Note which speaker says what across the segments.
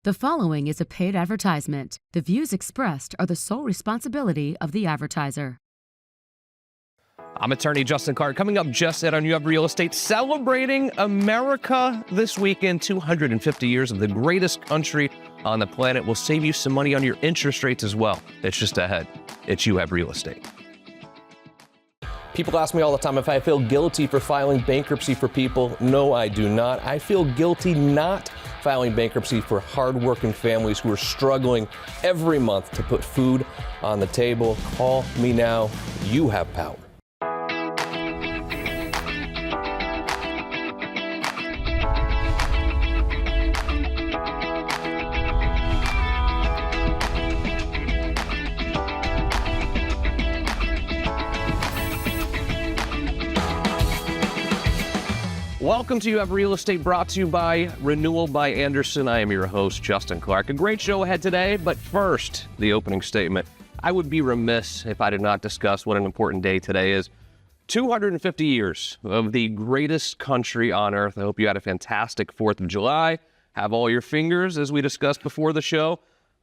Speaker 1: The following is a paid advertisement. The views expressed are the sole responsibility of the advertiser.
Speaker 2: I'm attorney Justin Clark. Coming up just at On You Have Real Estate, celebrating America this weekend. 250 years of the greatest country on the planet. Will save you some money on your interest rates as well. It's just ahead. It's You Have Real Estate. People ask me all the time if I feel guilty for filing bankruptcy for people. No, I do not. I feel guilty not filing bankruptcy for hardworking families who are struggling every month to put food on the table. Call me now. You have power. Welcome to You Have Real Estate, brought to you by Renewal by Anderson. I am your host, Justin Clark. A great show ahead today, but first, the opening statement. I would be remiss if I did not discuss what an important day today is. 250 years of the greatest country on earth. I hope you had a fantastic 4th of July. Have all your fingers, as we discussed before the show.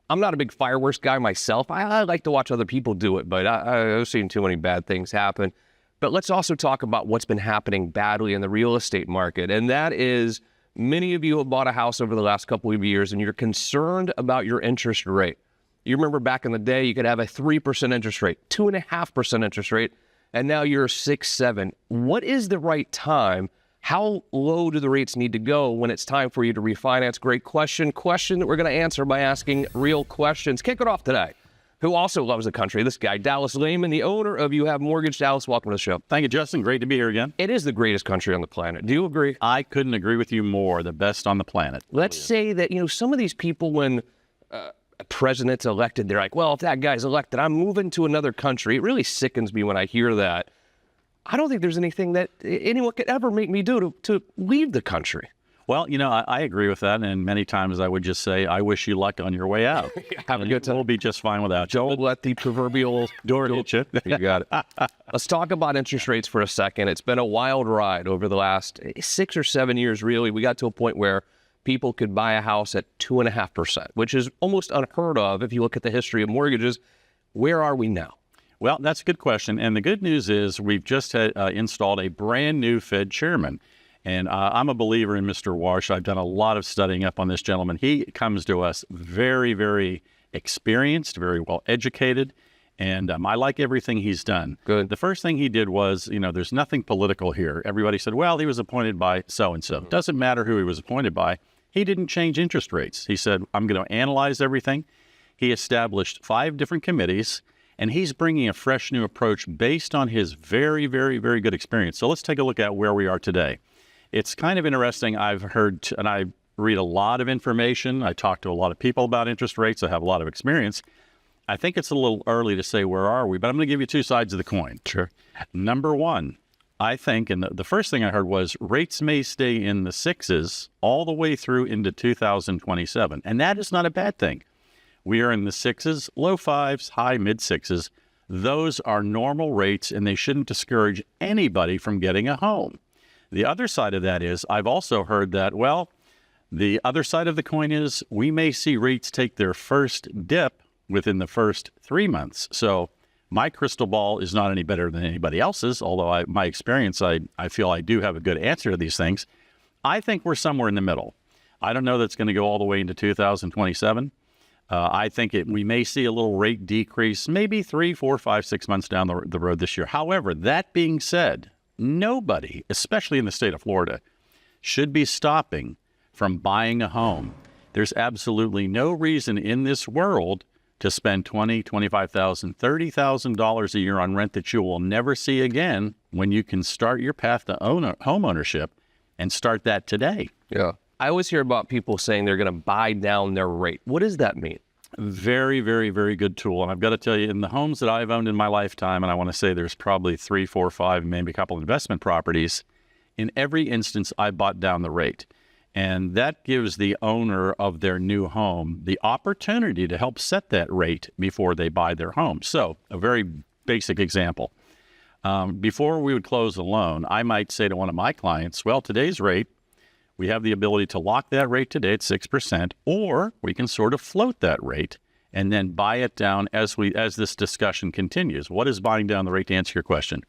Speaker 2: I'm not a big fireworks guy myself. I like to watch other people do it, but I've seen too many bad things happen. But let's also talk about what's been happening badly in the real estate market. And that is, many of you have bought a house over the last couple of years and you're concerned about your interest rate. You remember back in the day, you could have a 3% interest rate, 2.5% interest rate, and now you're 6, 7. What is the right time? How low do the rates need to go when it's time for you to refinance? Great question. Question that we're going to answer by asking real questions. Kick it off today. Who also loves the country, this guy, Dallas Lehman, the owner of You Have Mortgage. Dallas, welcome to the show.
Speaker 3: Thank you, Justin. Great to be here again.
Speaker 2: It is the greatest country on the planet. Do you agree?
Speaker 3: I couldn't agree with you more. The best on the planet.
Speaker 2: Let's say that, some of these people, when a president's elected, they're like, well, if that guy's elected, I'm moving to another country. It really sickens me when I hear that. I don't think there's anything that anyone could ever make me do to leave the country.
Speaker 3: Well, I agree with that, and many times I would just say, I wish you luck on your way out.
Speaker 2: Have a good time.
Speaker 3: We'll be just fine without you.
Speaker 2: Don't let the proverbial door hit you. You got it. Let's talk about interest rates for a second. It's been a wild ride over the last 6 or 7 years, really. We got to a point where people could buy a house at 2.5%, which is almost unheard of if you look at the history of mortgages. Where are we now?
Speaker 3: Well, that's a good question, and the good news is we've just installed a brand new Fed chairman. And I'm a believer in Mr. Warsh. I've done a lot of studying up on this gentleman. He comes to us very, very experienced, very well educated, and I like everything he's done.
Speaker 2: Good.
Speaker 3: The first thing he did was, there's nothing political here. Everybody said, well, he was appointed by so-and-so. Doesn't matter who he was appointed by. He didn't change interest rates. He said, I'm going to analyze everything. He established 5 different committees, and he's bringing a fresh new approach based on his very, very, very good experience. So let's take a look at where we are today. It's kind of interesting. I've heard, and I read a lot of information. I talk to a lot of people about interest rates. I have a lot of experience. I think it's a little early to say where are we, but I'm going to give you 2 sides of the coin.
Speaker 2: Sure.
Speaker 3: Number one, I think, and the first thing I heard was rates may stay in the 6s all the way through into 2027. And that is not a bad thing. We are in the 6s, low 5s, high mid 6s. Those are normal rates, and they shouldn't discourage anybody from getting a home. The other side of that is, I've also heard that, well, the other side of the coin is we may see rates take their first dip within the first 3 months. So my crystal ball is not any better than anybody else's, although my experience, I feel I do have a good answer to these things. I think we're somewhere in the middle. I don't know that's going to go all the way into 2027. I think we may see a little rate decrease, maybe 3, 4, 5, 6 months down the road this year. However, that being said, nobody, especially in the state of Florida, should be stopping from buying a home. There's absolutely no reason in this world to spend $20,000, $25,000, $30,000 a year on rent that you will never see again when you can start your path to home ownership and start that today.
Speaker 2: Yeah. I always hear about people saying they're going to buy down their rate. What does that mean?
Speaker 3: Very, very, very good tool. And I've got to tell you, in the homes that I've owned in my lifetime, and I want to say there's probably 3, 4, 5, maybe a couple investment properties, in every instance, I bought down the rate. And that gives the owner of their new home the opportunity to help set that rate before they buy their home. So a very basic example. Before we would close a loan, I might say to one of my clients, well, today's rate We have the ability to lock that rate today at 6%, or we can sort of float that rate and then buy it down as this discussion continues. What is buying down the rate, to answer your question?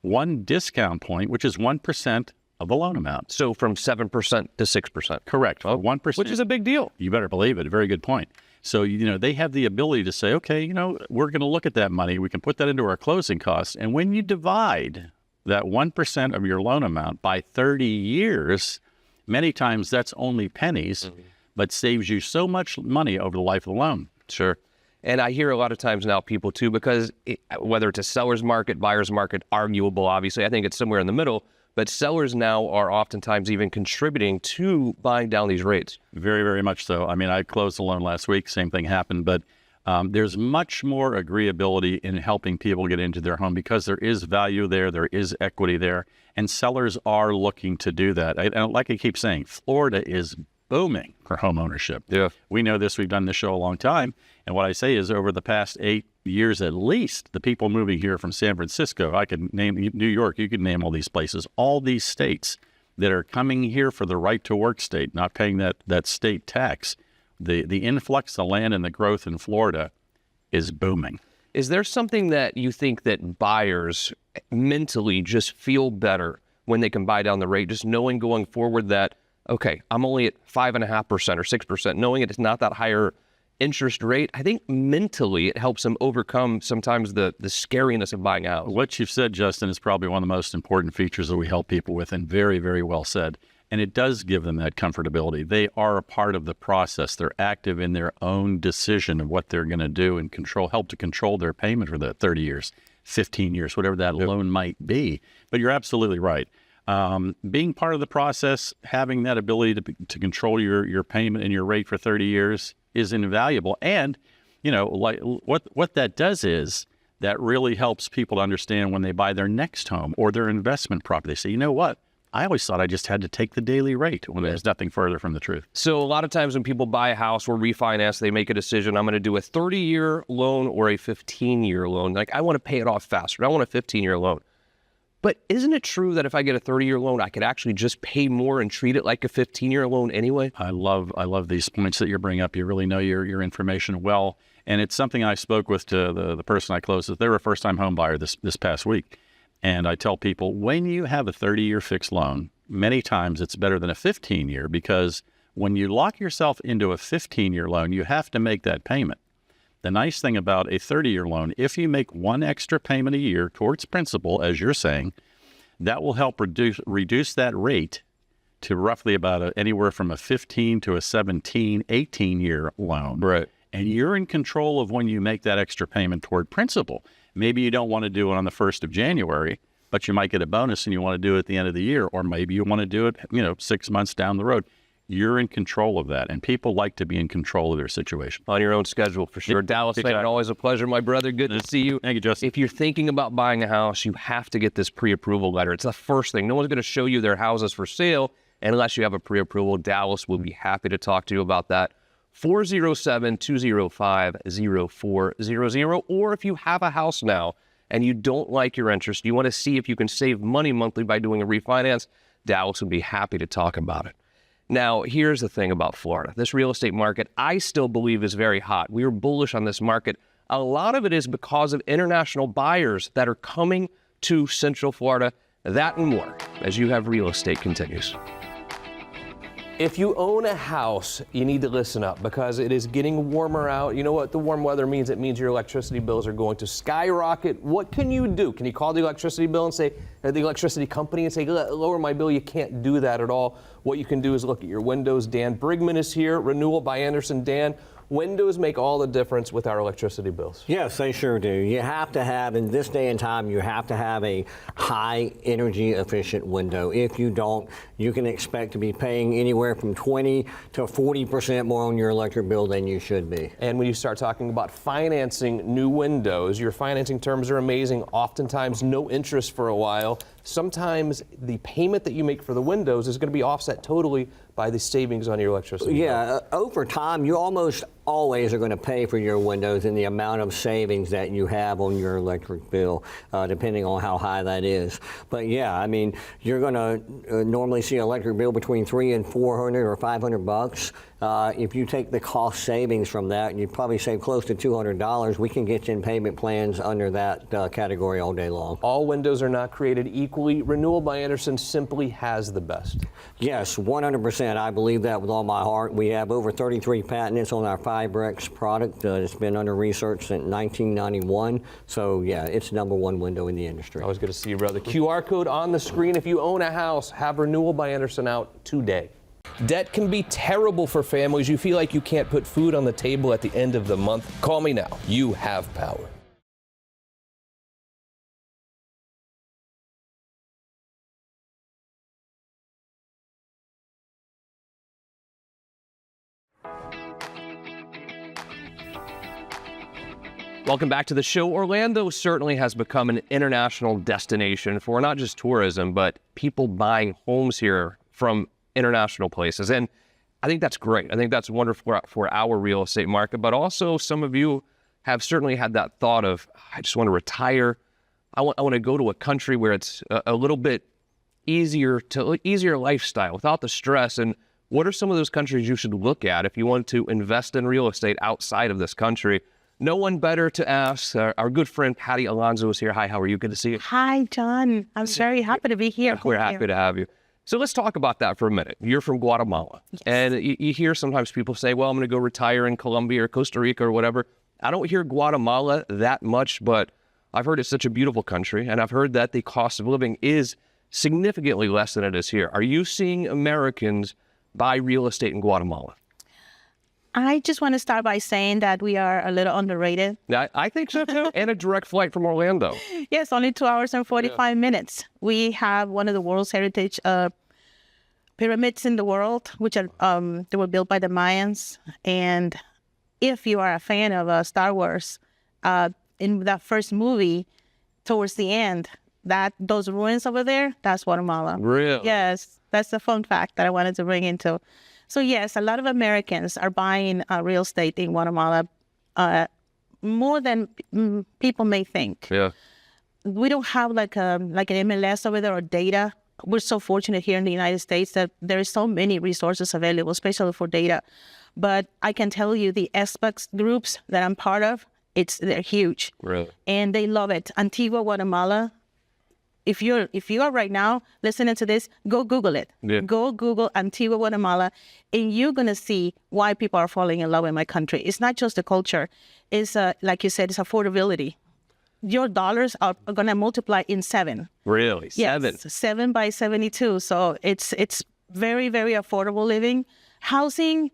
Speaker 3: One discount point, which is 1% of the loan amount.
Speaker 2: So from 7% to 6%.
Speaker 3: Correct. 1%.
Speaker 2: Which is a big deal.
Speaker 3: You better believe it. A very good point. So, they have the ability to say, okay, we're going to look at that money. We can put that into our closing costs. And when you divide that 1% of your loan amount by 30 years, many times that's only pennies, but saves you so much money over the life of the loan.
Speaker 2: Sure. And I hear a lot of times now people too, because whether it's a seller's market, buyer's market, arguable, obviously, I think it's somewhere in the middle, but sellers now are oftentimes even contributing to buying down these rates.
Speaker 3: Very, very much so. I mean, I closed a loan last week, same thing happened, but there's much more agreeability in helping people get into their home because there is value there, there is equity there, and sellers are looking to do that. Like I keep saying, Florida is booming for home ownership.
Speaker 2: Yeah.
Speaker 3: We know this. We've done this show a long time. And what I say is over the past 8 years at least, the people moving here from San Francisco, I could name New York, you could name all these places, all these states that are coming here for the right to work state, not paying that state tax. The influx of land and the growth in Florida is booming.
Speaker 2: Is there something that you think that buyers mentally just feel better when they can buy down the rate, just knowing going forward that, okay, I'm only at 5.5% or 6%, knowing it's not that higher interest rate? I think mentally it helps them overcome sometimes the scariness of buying a house.
Speaker 3: What you've said, Justin, is probably one of the most important features that we help people with, and very, very well said. And it does give them that comfortability. They are a part of the process. They're active in their own decision of what they're going to do and help to control their payment for the 30 years, 15 years, whatever that loan might be. But you're absolutely right. Being part of the process, having that ability to control your payment and your rate for 30 years is invaluable. And, like what that does is that really helps people to understand when they buy their next home or their investment property. They say, you know what? I always thought I just had to take the daily rate when there's nothing further from the truth.
Speaker 2: So a lot of times when people buy a house or refinance, they make a decision, I'm going to do a 30-year loan or a 15-year loan. Like, I want to pay it off faster. I want a 15-year loan. But isn't it true that if I get a 30-year loan, I could actually just pay more and treat it like a 15-year loan anyway?
Speaker 3: I love these points that you're bringing up. You really know your information well. And it's something I spoke with to the person I closed with. They were a first-time home buyer this past week. And I tell people, when you have a 30-year fixed loan, many times it's better than a 15-year because when you lock yourself into a 15-year loan, you have to make that payment. The nice thing about a 30-year loan, if you make one extra payment a year towards principal, as you're saying, that will help reduce that rate to roughly about anywhere from a 15 to a 17, 18-year loan.
Speaker 2: Right.
Speaker 3: And you're in control of when you make that extra payment toward principal. Maybe you don't want to do it on the 1st of January, but you might get a bonus and you want to do it at the end of the year, or maybe you want to do it, 6 months down the road. You're in control of that, and people like to be in control of their situation.
Speaker 2: On your own schedule, for sure. Dallas, man, always a pleasure, my brother. Good to see you.
Speaker 3: Thank you, Justin.
Speaker 2: If you're thinking about buying a house, you have to get this pre-approval letter. It's the first thing. No one's going to show you their houses for sale unless you have a pre-approval. Dallas will be happy to talk to you about that. 407-205-0400. Or if you have a house now and you don't like your interest, you want to see if you can save money monthly by doing a refinance, Dallas would be happy to talk about it. Now, here's the thing about Florida. This real estate market, I still believe, is very hot. We are bullish on this market. A lot of it is because of international buyers that are coming to Central Florida. That and more as You Have Real Estate continues. If you own a house, you need to listen up because it is getting warmer out. You know what the warm weather means? It means your electricity bills are going to skyrocket. What can you do? Can you call the electricity bill and say, or the electricity company and say, lower my bill? You can't do that at all. What you can do is look at your windows. Dan Brigman is here, Renewal by Anderson. Dan, windows make all the difference with our electricity bills.
Speaker 4: Yes, they sure do. You have to have, in this day and time, you have to have a high energy efficient window. If you don't, you can expect to be paying anywhere from 20 to 40% more on your electric bill than you should be.
Speaker 2: And when you start talking about financing new windows, your financing terms are amazing. Oftentimes no interest for a while. Sometimes the payment that you make for the windows is going to be offset totally by the savings on your electricity bill.
Speaker 4: Yeah, over time, you almost always are going to pay for your windows in the amount of savings that you have on your electric bill, depending on how high that is. But yeah, I mean, you're going to normally see an electric bill between $300 and $400 or $500. If you take the cost savings from that, you probably save close to $200. We can get you in payment plans under that category all day long.
Speaker 2: All windows are not created equally. Renewal by Andersen simply has the best.
Speaker 4: Yes, 100%. I believe that with all my heart. We have over 33 patents on our Fibrex product. It's been under research since 1991. So yeah, it's #1 window in the industry.
Speaker 2: Always good to see you, brother. QR code on the screen. If you own a house, have Renewal by Andersen out today. Debt can be terrible for families. You feel like you can't put food on the table at the end of the month. Call me now. You have power. Welcome back to the show. Orlando certainly has become an international destination for not just tourism, but people buying homes here from international places. And I think that's great. I think that's wonderful for our real estate market, but also some of you have certainly had that thought of, I just want to retire. I want to go to a country where it's a little bit easier lifestyle without the stress. And what are some of those countries you should look at if you want to invest in real estate outside of this country? No one better to ask. Our good friend Patti Alonzo is here. Hi, how are you? Good to see you.
Speaker 5: Hi, John. I'm very happy to be here.
Speaker 2: We're happy to have you. So let's talk about that for a minute. You're from Guatemala.
Speaker 5: Yes.
Speaker 2: And you hear sometimes people say, well, I'm going to go retire in Colombia or Costa Rica or whatever. I don't hear Guatemala that much, but I've heard it's such a beautiful country, and I've heard that the cost of living is significantly less than it is here. Are you seeing Americans buy real estate in Guatemala?
Speaker 5: I just want to start by saying that we are a little underrated.
Speaker 2: I think so too. And a direct flight from Orlando.
Speaker 5: Yes, only 2 hours and 45 minutes. We have one of the world's heritage pyramids in the world, which are they were built by the Mayans. And if you are a fan of Star Wars, in that first movie, towards the end, those ruins over there, that's Guatemala.
Speaker 2: Really?
Speaker 5: Yes, that's the fun fact that I wanted to bring into. So yes, a lot of Americans are buying real estate in Guatemala more than people may think.
Speaker 2: Yeah.
Speaker 5: We don't have like an MLS over there or data. We're so fortunate here in the United States that there is so many resources available, especially for data. But I can tell you the expat groups that I'm part of, they're huge.
Speaker 2: Really?
Speaker 5: And they love it. Antigua, Guatemala. If you are right now listening to this, go Google it.
Speaker 2: Yeah.
Speaker 5: Go Google Antigua, Guatemala, and you're going to see why people are falling in love with my country. It's not just the culture. It's, like you said, it's affordability. Your dollars are going to multiply in 7.
Speaker 2: Really? 7?
Speaker 5: Yes, 7 by 72. So it's very, very affordable living. Housing,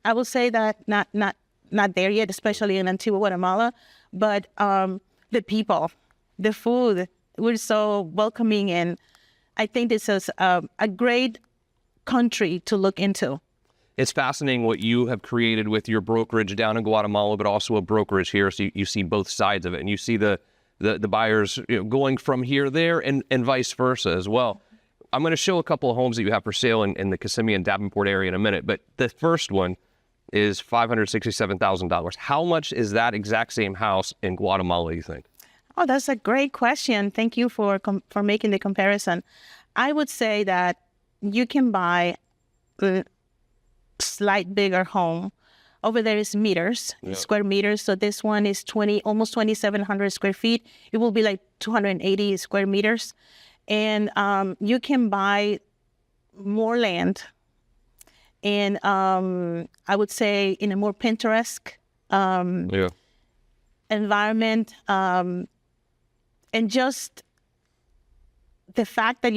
Speaker 5: I will say that not there yet, especially in Antigua, Guatemala. But the people, the food, we're so welcoming, and I think this is a great country to look into.
Speaker 2: It's fascinating what you have created with your brokerage down in Guatemala, but also a brokerage here. So you see both sides of it, and you see the buyers going from here, there, and vice versa as well. I'm going to show a couple of homes that you have for sale in the Kissimmee and Davenport area in a minute, but the first one is $567,000. How much is that exact same house in Guatemala, you think?
Speaker 5: Oh, that's a great question. Thank you for making the comparison. I would say that you can buy a slight bigger home. Over there is meters, square meters. So this one is almost 2,700 square feet. It will be like 280 square meters. And you can buy more land. And I would say in a more Pinterest environment. And just the fact that,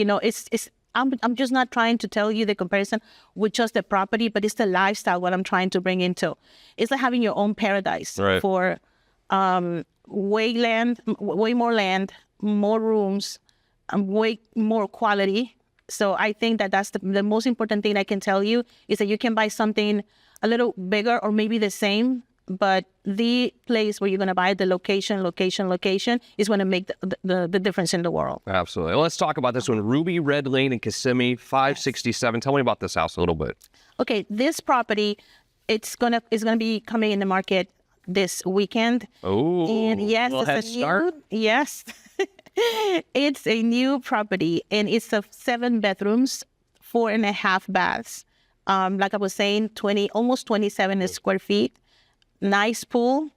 Speaker 5: I'm just not trying to tell you the comparison with just the property, but it's the lifestyle, what I'm trying to bring into. It's like having your own paradise for way more land, more rooms, way more quality. So I think that's the most important thing I can tell you is that you can buy something a little bigger or maybe the same, but the place where you're going to buy, the location is going to make the difference in the world.
Speaker 2: Absolutely. Well, let's talk about this one. Ruby Red Lane in Kissimmee, 567. Tell me about this house a little bit.
Speaker 5: Okay, this property, it's gonna be coming in the market this weekend.
Speaker 2: Oh,
Speaker 5: and yes,
Speaker 2: little head start.
Speaker 5: Yes, it's a new property, and it's a 7 bedrooms, 4.5 baths. Like I was saying, almost 27 square feet. Nice pool,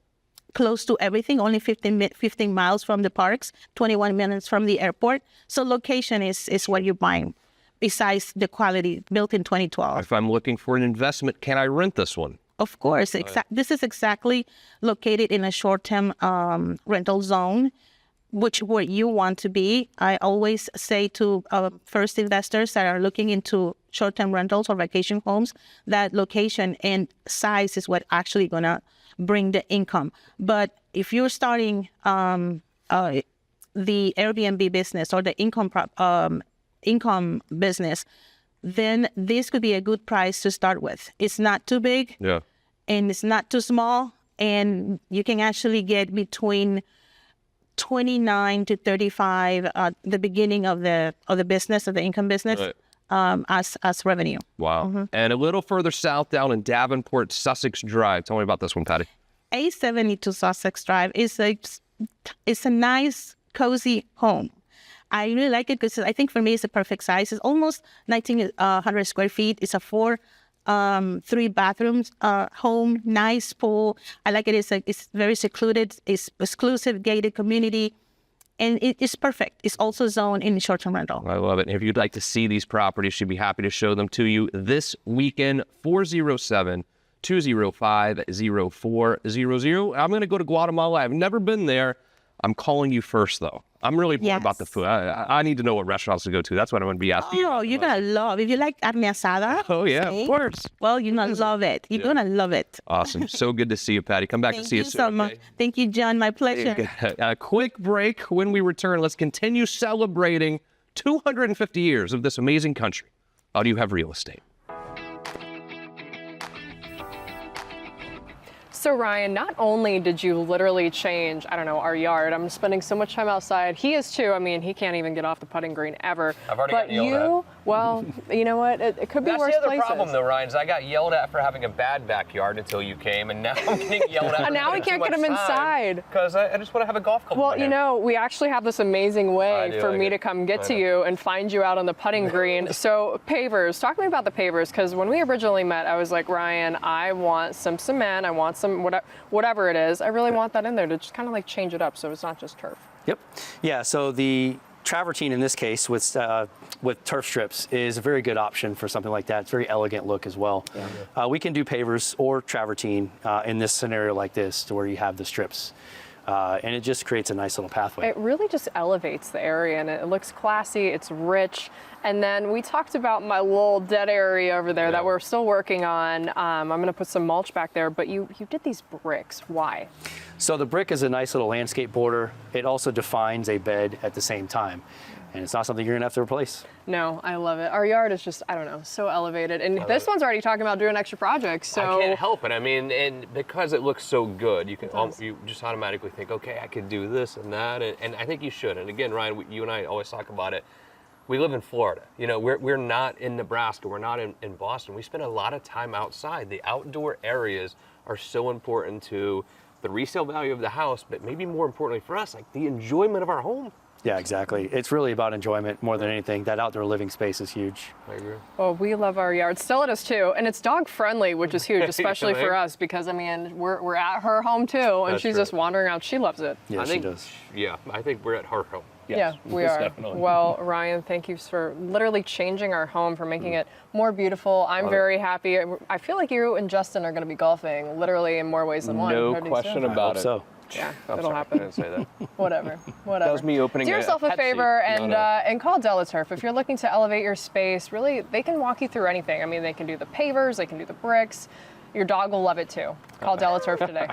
Speaker 5: close to everything. Only 15 miles from the parks, 21 minutes from the airport. So location is what you're buying. Besides the quality, built in 2012.
Speaker 2: If I'm looking for an investment, can I rent this one?
Speaker 5: Of course. This is exactly located in a short-term rental zone, where you want to be. I always say to first investors that are looking into short-term rentals or vacation homes, that location and size is what actually going to bring the income. But if you're starting the Airbnb business or the income business, then this could be a good price to start with. It's not too big, and it's not too small, and you can actually get between 29 to 35 the beginning of the business, of the income business, as revenue.
Speaker 2: Wow. And a little further south, down in Davenport, Sussex Drive. Tell me about this one, Patti.
Speaker 5: 872 Sussex Drive is a nice, cozy home. I really like it because I think for me it's a perfect size. It's almost 1,900 square feet. It's a 3 bathrooms home, nice pool. I like it. It's very secluded. It's exclusive, gated community, and it is perfect. It's also zoned in short-term rental.
Speaker 2: I love it. And if you'd like to see these properties, she'd be happy to show them to you this weekend. 407-205-0400. I'm going to go to Guatemala. I've never been there. I'm calling you first, though. I'm really bored about the food. I need to know what restaurants to go to. That's what I'm going to be asking.
Speaker 5: Oh, you're going to love. If you like carne asada.
Speaker 2: Oh, yeah, of course.
Speaker 5: Well, you're going to love it. You're going to love it.
Speaker 2: Awesome. So good to see you, Patti. Come back and see us soon.
Speaker 5: Thank you so much. Thank you, John. My pleasure.
Speaker 2: A quick break. When we return, let's continue celebrating 250 years of this amazing country. How do you have real estate?
Speaker 6: So Ryan, not only did you literally change, I don't know, our yard. I'm spending so much time outside. He is too. I mean, he can't even get off the putting green ever.
Speaker 2: I've already gotten yelled at.
Speaker 6: Well, you know what? It could be worse places.
Speaker 2: That's the other problem, though, Ryan, is I got yelled at for having a bad backyard until you came, and now I'm getting yelled at.
Speaker 6: And now we can't get him inside.
Speaker 2: Because I just want to have a golf club.
Speaker 6: Well, you know, we actually have this amazing way for me to come get to you and find you out on the putting green. So pavers, talk to me about the pavers, because when we originally met, I was like, Ryan, I want some cement, I want some whatever it is. I really want that in there to just kind of like change it up so it's not just turf.
Speaker 7: Yep. Yeah, so the travertine in this case with turf strips is a very good option for something like that. It's a very elegant look as well. Yeah. We can do pavers or travertine in this scenario like this, to where you have the strips. And it just creates a nice little pathway.
Speaker 6: It really just elevates the area, and it looks classy, it's rich. And then we talked about my little dead area over there that we're still working on. I'm gonna put some mulch back there, but you did these bricks, why?
Speaker 7: So the brick is a nice little landscape border. It also defines a bed at the same time. And it's not something you're gonna have to replace.
Speaker 6: No, I love it. Our yard is just, I don't know, so elevated. And this one's already talking about doing extra projects, so.
Speaker 2: I can't help it. I mean, and because it looks so good, you just automatically think, okay, I could do this and that, and I think you should. And again, Ryan, you and I always talk about it. We live in Florida. You know, we're not in Nebraska. We're not in Boston. We spend a lot of time outside. The outdoor areas are so important to the resale value of the house, but maybe more importantly for us, like the enjoyment of our home.
Speaker 7: Yeah, exactly. It's really about enjoyment more than anything. That outdoor living space is huge.
Speaker 2: I agree.
Speaker 6: Well, we love our yard. Stella does too. And it's dog friendly, which is huge, especially for us, because I mean, we're at her home too, and she's just wandering out. She loves it.
Speaker 7: Yeah, she does.
Speaker 2: Yeah, I think we're at her home.
Speaker 6: Yes, yeah, we are. Definitely. Well, Ryan, thank you for literally changing our home, for making it more beautiful. I'm very happy. I feel like you and Justin are going to be golfing literally in more ways than one.
Speaker 2: No question about it.
Speaker 7: So.
Speaker 6: Yeah, it'll happen.
Speaker 2: I didn't say that.
Speaker 6: Whatever.
Speaker 2: That was me opening.
Speaker 6: Do yourself a favor and call Delaturf if you're looking to elevate your space. Really, they can walk you through anything. I mean, they can do the pavers, they can do the bricks. Your dog will love it too. Call Delaturf today.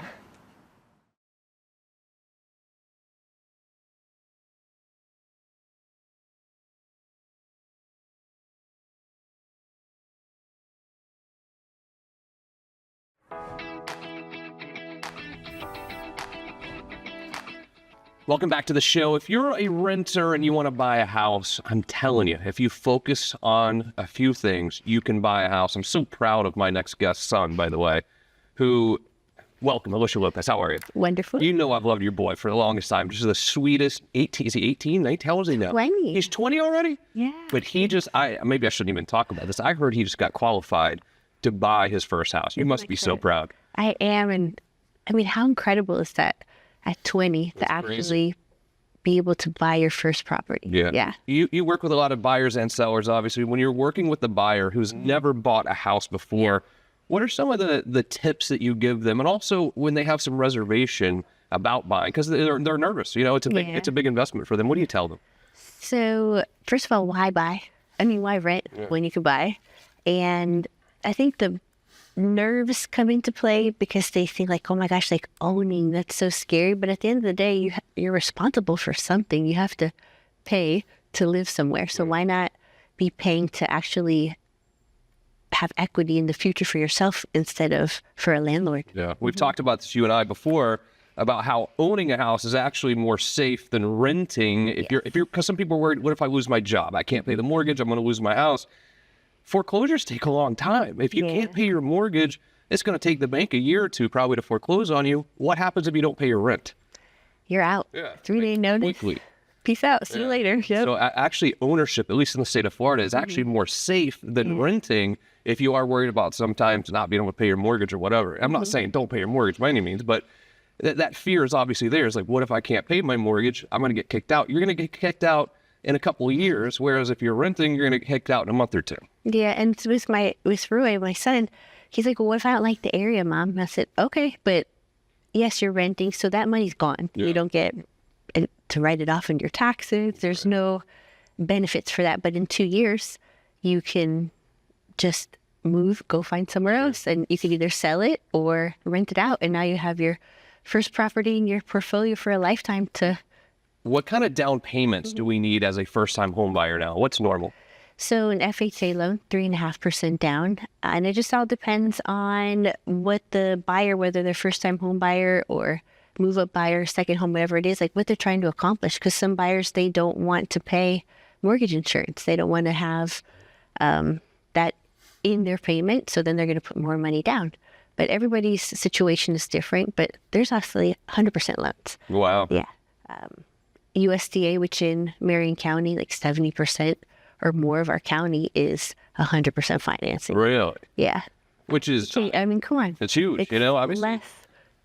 Speaker 2: Welcome back to the show. If you're a renter and you want to buy a house, I'm telling you, if you focus on a few things, you can buy a house. I'm so proud of my next guest's son, by the way, who, welcome, Elisha Lopez. How are you?
Speaker 8: Wonderful.
Speaker 2: You know I've loved your boy for the longest time. Just the sweetest. 18. Is he 18? 19? How old is he now?
Speaker 8: 20.
Speaker 2: He's 20 already?
Speaker 8: Yeah.
Speaker 2: But he just, maybe I shouldn't even talk about this. I heard he just got qualified to buy his first house. You must be so proud.
Speaker 8: I am. And I mean, how incredible is that at 20 to actually be able to buy your first property?
Speaker 2: Yeah. You work with a lot of buyers and sellers, obviously. When you're working with the buyer who's never bought a house before, what are some of the tips that you give them? And also when they have some reservation about buying, because they're nervous, it's a big investment for them. What do you tell them?
Speaker 8: So first of all, why buy? I mean, why rent when you can buy? And I think the nerves come into play because they think like, oh my gosh, like owning, that's so scary. But at the end of the day, you're responsible for something. You have to pay to live somewhere. So why not be paying to actually have equity in the future for yourself instead of for a landlord?
Speaker 2: Yeah, we've talked about this, you and I, before, about how owning a house is actually more safe than renting. If you're, because some people are worried, what if I lose my job? I can't pay the mortgage. I'm going to lose my house. Foreclosures take a long time. If you can't pay your mortgage, it's going to take the bank a year or two probably to foreclose on you. What happens if you don't pay your rent?
Speaker 8: You're out. 3-day notice.
Speaker 2: Quickly.
Speaker 8: Peace out. See you later. Yep.
Speaker 2: So actually ownership, at least in the state of Florida, is actually more safe than renting if you are worried about sometimes not being able to pay your mortgage or whatever. I'm not saying don't pay your mortgage by any means, but that fear is obviously there. It's like, what if I can't pay my mortgage? I'm going to get kicked out. You're going to get kicked out in a couple of years, whereas if you're renting, you're going to get kicked out in a month or two.
Speaker 8: Yeah, and with Rui, my son, he's like, well, what if I don't like the area, Mom? And I said, okay, but yes, you're renting, so that money's gone. You don't get to write it off on your taxes. There's no benefits for that. But in 2 years, you can just move, go find somewhere else, and you can either sell it or rent it out. And now you have your first property in your portfolio for a lifetime to...
Speaker 2: What kind of down payments do we need as a first-time home buyer now? What's normal?
Speaker 8: So an FHA loan, 3.5% down. And it just all depends on what the buyer, whether they're first-time home buyer or move-up buyer, second home, whatever it is, like what they're trying to accomplish. Because some buyers, they don't want to pay mortgage insurance. They don't want to have that in their payment. So then they're going to put more money down. But everybody's situation is different. But there's actually 100% loans.
Speaker 2: Wow.
Speaker 8: Yeah. USDA, which in Marion County, like 70% or more of our county is 100% financing.
Speaker 2: Really?
Speaker 8: Yeah.
Speaker 2: Which is...
Speaker 8: I mean, come on.
Speaker 2: It's huge, obviously.
Speaker 8: Less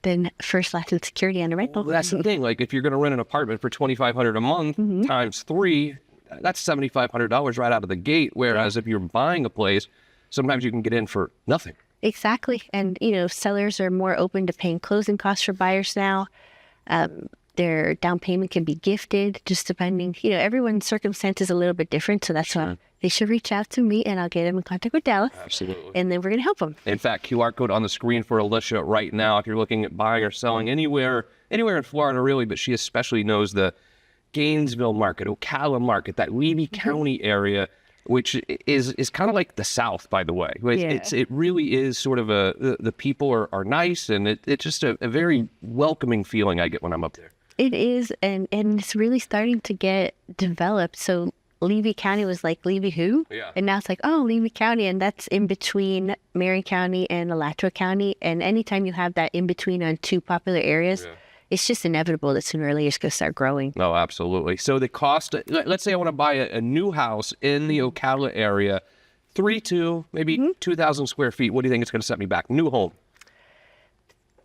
Speaker 8: than first, last, and security on a rental.
Speaker 2: Well, that's the thing. Like, if you're going to rent an apartment for $2,500 a month times 3, that's $7,500 right out of the gate. Whereas if you're buying a place, sometimes you can get in for nothing.
Speaker 8: Exactly. And, sellers are more open to paying closing costs for buyers now. Their down payment can be gifted, just depending, everyone's circumstance is a little bit different. So that's why they should reach out to me and I'll get them in contact with Dallas.
Speaker 2: Absolutely.
Speaker 8: And then we're going to help them.
Speaker 2: In fact, QR code on the screen for Elisha right now. If you're looking at buying or selling anywhere in Florida, really, but she especially knows the Gainesville market, Ocala market, that Levy County area, which is kind of like the South, by the way. It really is sort of the people are nice, and it's just a very welcoming feeling I get when I'm up there.
Speaker 8: It is, and it's really starting to get developed. So Levy County was like, Levy who?
Speaker 2: Yeah.
Speaker 8: And now it's like, oh, Levy County, and that's in between Marion County and Alachua County. And anytime you have that in between on two popular areas, it's just inevitable that sooner or later it's going to start growing.
Speaker 2: No, absolutely. So the cost, let's say I want to buy a new house in the Ocala area, 3.2, maybe 2,000 square feet. What do you think it's going to set me back? New home.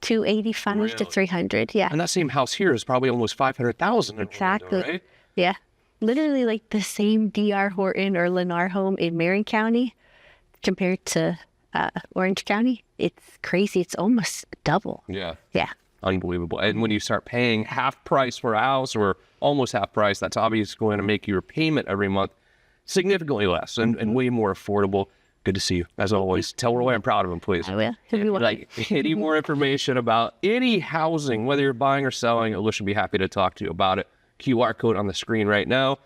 Speaker 8: 285 to 300, yeah.
Speaker 2: And that same house here is probably almost 500,000.
Speaker 8: Exactly.
Speaker 2: Right?
Speaker 8: Yeah. Literally like the same D.R. Horton or Lennar home in Marion County compared to Orange County. It's crazy. It's almost double.
Speaker 2: Yeah.
Speaker 8: Yeah.
Speaker 2: Unbelievable. And when you start paying half price for a house or almost half price, that's obviously going to make your payment every month significantly less and way more affordable. Good to see you, as always. Tell Roy I'm proud of him, please.
Speaker 8: I will. If you want.
Speaker 2: Like any more information about any housing, whether you're buying or selling, Elisha will be happy to talk to you about it. QR code on the screen right now.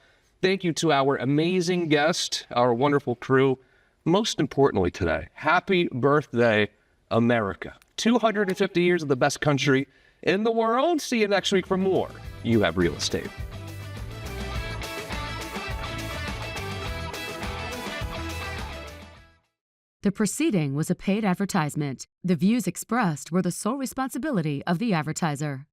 Speaker 2: Thank you to our amazing guest, our wonderful crew. Most importantly today, happy birthday, America. 250 years of the best country in the world. See you next week for more You Have Real Estate.
Speaker 1: The proceeding was a paid advertisement. The views expressed were the sole responsibility of the advertiser.